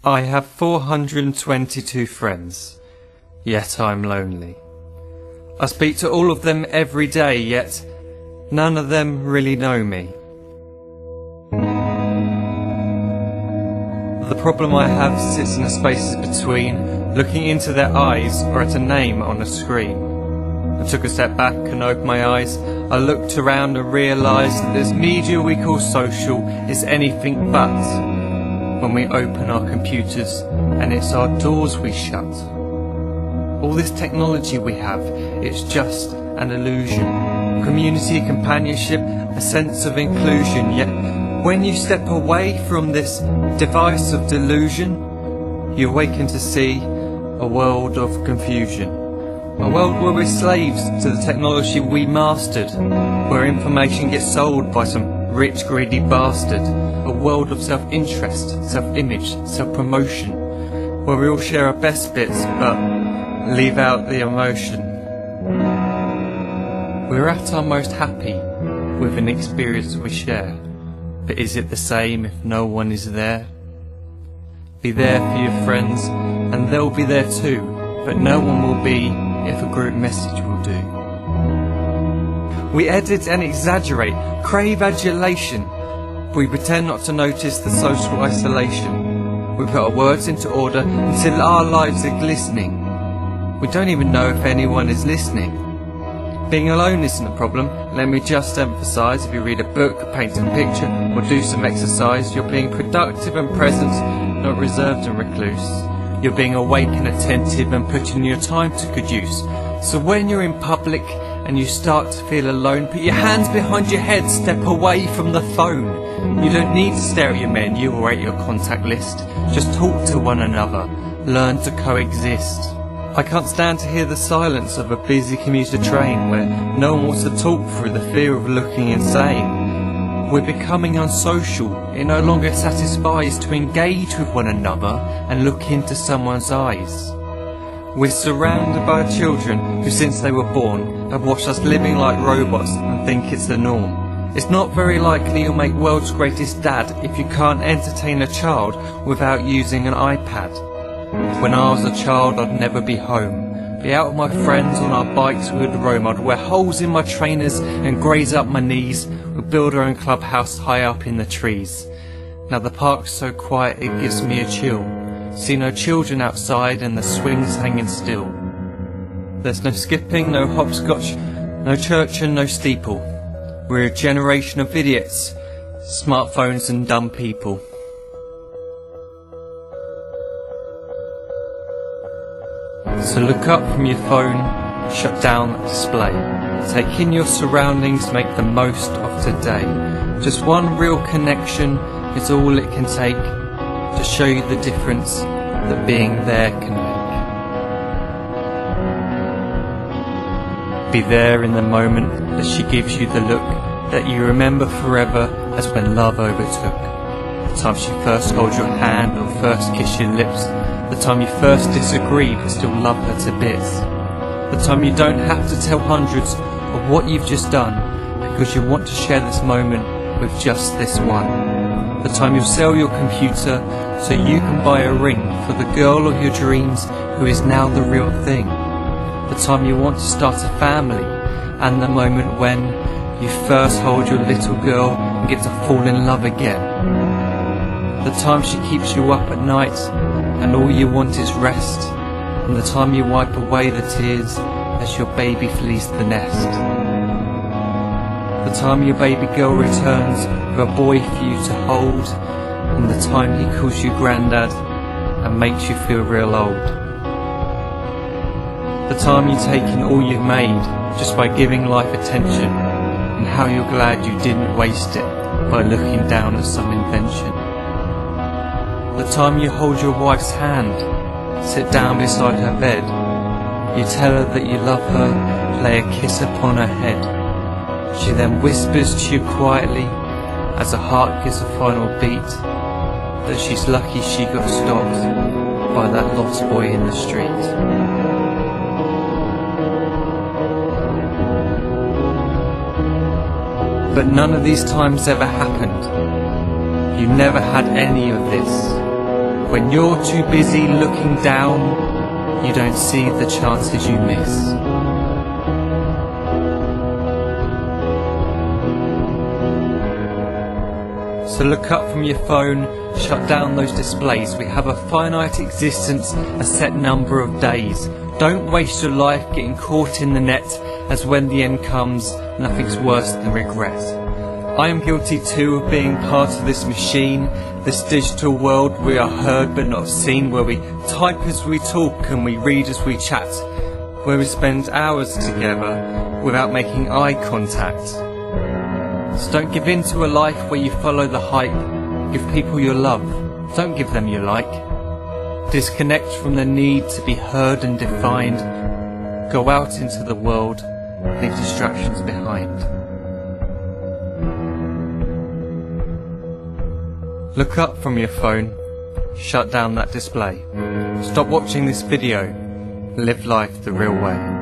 I have 422 friends, yet I'm lonely. I speak to all of them every day, yet none of them really know me. The problem I have sits in the spaces between looking into their eyes or at a name on a screen. I took a step back and opened my eyes. I looked around and realised that this media we call social is anything but. When we open our computers and it's our doors we shut. All this technology we have, it's just an illusion. Community, companionship, a sense of inclusion. Yet when you step away from this device of delusion, you awaken to see a world of confusion. A world where we're slaves to the technology we mastered, where information gets sold by some rich, greedy bastard. A world of self-interest, self-image, self-promotion, where we all share our best bits but leave out the emotion. We're at our most happy with an experience we share, but is it the same if no one is there? Be there for your friends and they'll be there too, but no one will be if a group message will do. We edit and exaggerate, crave adulation. We pretend not to notice the social isolation. We put our words into order until our lives are glistening. We don't even know if anyone is listening. Being alone isn't a problem, let me just emphasise. If you read a book, paint a picture, or do some exercise, you're being productive and present, not reserved and recluse. You're being awake and attentive and putting your time to good use. So when you're in public and you start to feel alone, put your hands behind your head, step away from the phone. You don't need to stare at your menu or at your contact list. Just talk to one another, learn to coexist. I can't stand to hear the silence of a busy commuter train where no one wants to talk through the fear of looking insane. We're becoming unsocial. It no longer satisfies to engage with one another and look into someone's eyes. We're surrounded by children who since they were born have watched us living like robots and think it's the norm. It's not very likely you'll make world's greatest dad if you can't entertain a child without using an iPad. When I was a child I'd never be home. Be out with my friends on our bikes we would roam. I'd wear holes in my trainers and graze up my knees. We'd build our own clubhouse high up in the trees. Now the park's so quiet it gives me a chill. See no children outside and the swings hanging still. There's no skipping, no hopscotch, no church and no steeple. We're a generation of idiots, smartphones and dumb people. So look up from your phone, shut down the display. Take in your surroundings, make the most of today. Just one real connection is all it can take to show you the difference that being there can make. Be there in the moment that she gives you the look that you remember forever as when love overtook. The time she first holds your hand or first kiss your lips. The time you first disagree but still love her to bits. The time you don't have to tell hundreds of what you've just done because you want to share this moment with just this one. The time you'll sell your computer so you can buy a ring for the girl of your dreams who is now the real thing. The time you want to start a family and the moment when you first hold your little girl and get to fall in love again. The time she keeps you up at night and all you want is rest, and the time you wipe away the tears as your baby flees the nest. The time your baby girl returns with a boy for you to hold, and the time he calls you granddad and makes you feel real old. The time you take in all you've made just by giving life attention, and how you're glad you didn't waste it by looking down at some invention. The time you hold your wife's hand, sit down beside her bed, you tell her that you love her, lay a kiss upon her head. She then whispers to you quietly, as her heart gives a final beat, that she's lucky she got stopped by that lost boy in the street. But none of these times ever happened. You never had any of this. When you're too busy looking down, you don't see the chances you miss. So look up from your phone, shut down those displays. We have a finite existence, a set number of days. Don't waste your life getting caught in the net, as when the end comes, nothing's worse than regret. I am guilty too of being part of this machine, this digital world we are heard but not seen, where we type as we talk and we read as we chat, where we spend hours together without making eye contact. So don't give in to a life where you follow the hype. Give people your love, don't give them your like. Disconnect from the need to be heard and defined. Go out into the world, leave distractions behind. Look up from your phone, shut down that display. Stop watching this video, live life the real way.